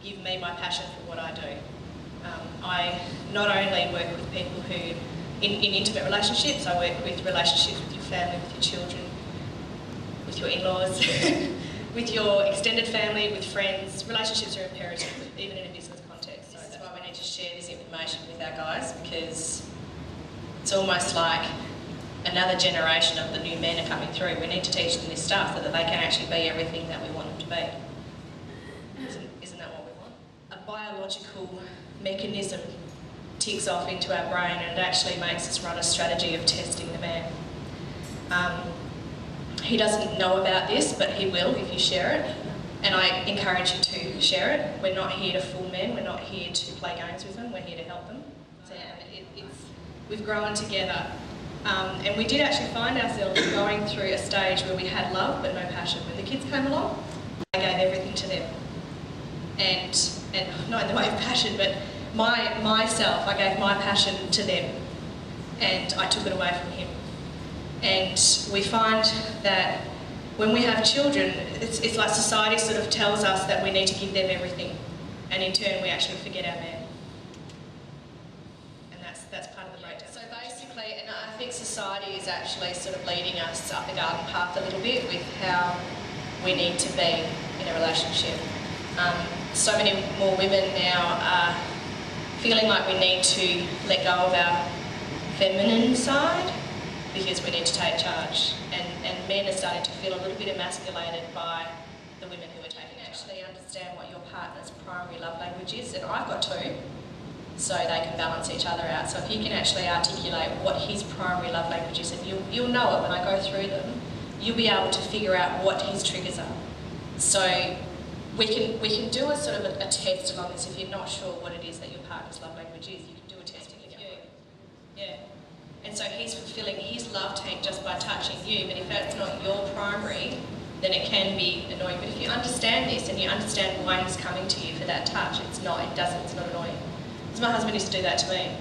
give me my passion for what I do. I not only work with people who, in intimate relationships, I work with relationships with your family, with your children, with your in-laws, with your extended family, with friends. Relationships are imperative, even in a business context. So that's why we need to share this information with our guys, because it's almost like another generation of the new men are coming through. We need to teach them this stuff so that they can actually be everything that we want them to be. Isn't that what we want? A biological mechanism ticks off into our brain, and it actually makes us run a strategy of testing the man. He doesn't know about this, but he will if you share it, and I encourage you to share it. We're not here to fool men, we're not here to play games with them, we're here to help them. So we've grown together, and we did actually find ourselves going through a stage where we had love but no passion. When the kids came along, I gave everything to them, and not in the way of passion, but myself, I gave my passion to them, and I took it away from him. And we find that when we have children, it's like society sort of tells us that we need to give them everything, and in turn we actually forget our man. And that's part of the breakdown. So basically, and I think society is actually sort of leading us up the garden path a little bit with how we need to be in a relationship. So many more women now are feeling like we need to let go of our feminine side because we need to take charge, and men are starting to feel a little bit emasculated by the women who are taking charge. Actually understand what your partner's primary love language is, and I've got two, so they can balance each other out. So if you can actually articulate what his primary love language is, and you'll know it when I go through them, you'll be able to figure out what his triggers are. So we can do a sort of a test along this. If you're not sure what it is that your partner's love language is, you can do a test with you. Yeah. And so he's fulfilling his love tank just by touching you, but if that's not your primary, then it can be annoying. But if you understand this and you understand why he's coming to you for that touch, it's not annoying. Because my husband used to do that to me.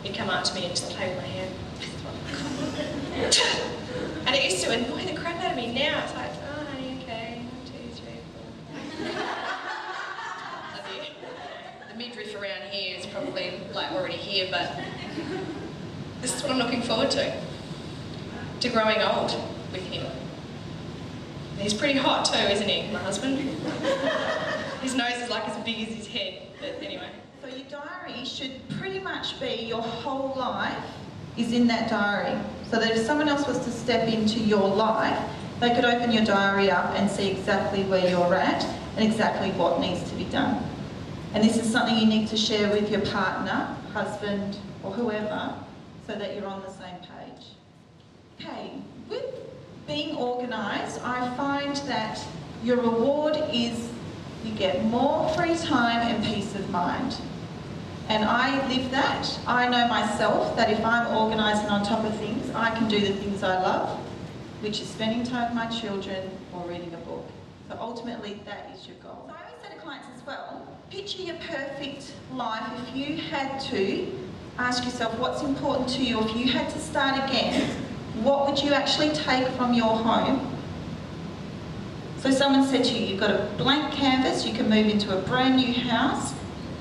He'd come up to me and just play with my hand. And it used to annoy the crap out of me. Now it's like, oh honey, okay, 1, 2, 3, 4. Love you. The midriff around here is probably like already here, but this is what I'm looking forward to growing old with him. He's pretty hot too, isn't he, my husband? His nose is like as big as his head, but anyway. So your diary should pretty much be your whole life is in that diary. So that if someone else was to step into your life, they could open your diary up and see exactly where you're at and exactly what needs to be done. And this is something you need to share with your partner, husband, or whoever, so that you're on the same page. Okay, with being organised, I find that your reward is you get more free time and peace of mind. And I live that. I know myself that if I'm organised and on top of things, I can do the things I love, which is spending time with my children or reading a book. So ultimately, that is your goal. So I always say to clients as well, picture your perfect life. If you had to ask yourself what's important to you, if you had to start again, what would you actually take from your home? So someone said to you, you've got a blank canvas, you can move into a brand new house,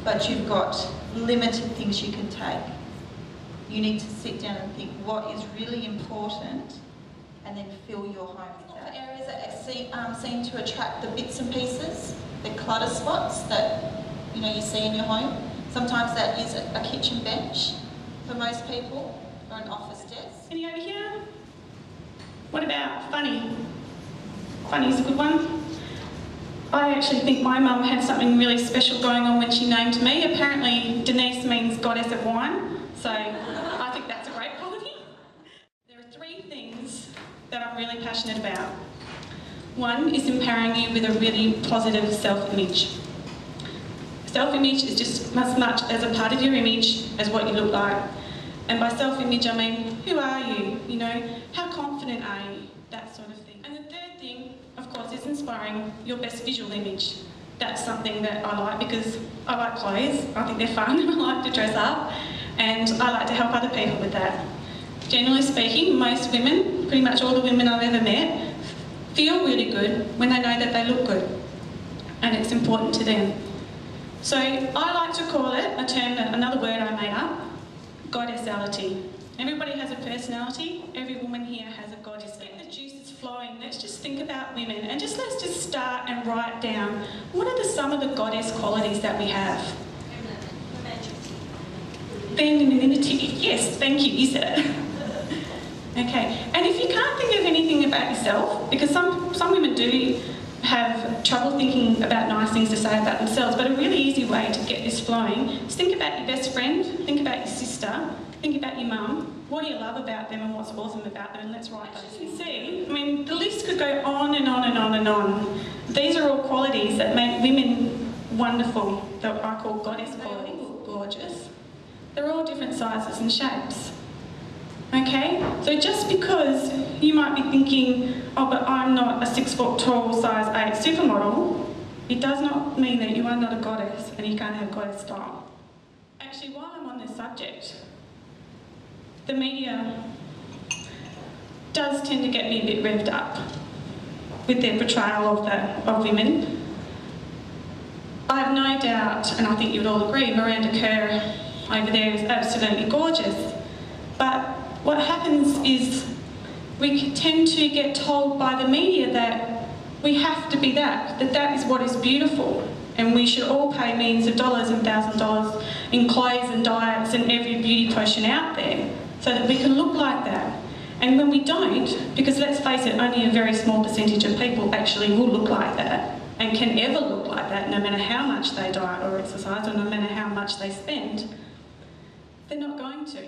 but you've got limited things you can take. You need to sit down and think what is really important and then fill your home with that. Areas that seem to attract the bits and pieces, the clutter spots that you see in your home. Sometimes that is a kitchen bench for most people, or an office desk. Any over here? What about funny? Funny's a good one. I actually think my mum had something really special going on when she named me. Apparently Denise means goddess of wine, so I think that's a great quality. There are 3 things that I'm really passionate about. One is empowering you with a really positive self-image. Self-image is just as much as a part of your image as what you look like. And by self-image, I mean, who are you? How confident are you? That sort of thing. And the third thing, of course, is inspiring your best visual image. That's something that I like because I like clothes. I think they're fun. I like to dress up. And I like to help other people with that. Generally speaking, most women, pretty much all the women I've ever met, feel really good when they know that they look good. And it's important to them. So I like to call it a term, another word I made up, goddessality. Everybody has a personality. Every woman here has a goddess. Get the juices flowing. Let's just think about women and let's just start and write down what are some of the goddess qualities that we have. Femininity. Yes, thank you. You said it. Okay. And if you can't think of anything about yourself, because some women do have trouble thinking about nice things to say about themselves, but a really easy way to get this flowing is think about your best friend, think about your sister, think about your mum. What do you love about them and what's awesome about them? And let's write those. You see, I mean, the list could go on and on and on and on. These are all qualities that make women wonderful, that I call goddess qualities. Gorgeous. They're all different sizes and shapes. Okay? So just because you might be thinking, oh, but I'm not a 6 foot tall, size 8 supermodel, it does not mean that you are not a goddess and you can't have goddess style. Actually, while I'm on this subject, the media does tend to get me a bit revved up with their portrayal of women. I have no doubt, and I think you would all agree, Miranda Kerr over there is absolutely gorgeous. But what happens is we tend to get told by the media that we have to be that is what is beautiful, and we should all pay millions of dollars and $1,000 in clothes and diets and every beauty potion out there so that we can look like that. And when we don't, because let's face it, only a very small percentage of people actually will look like that and can ever look like that, no matter how much they diet or exercise or no matter how much they spend, they're not going to.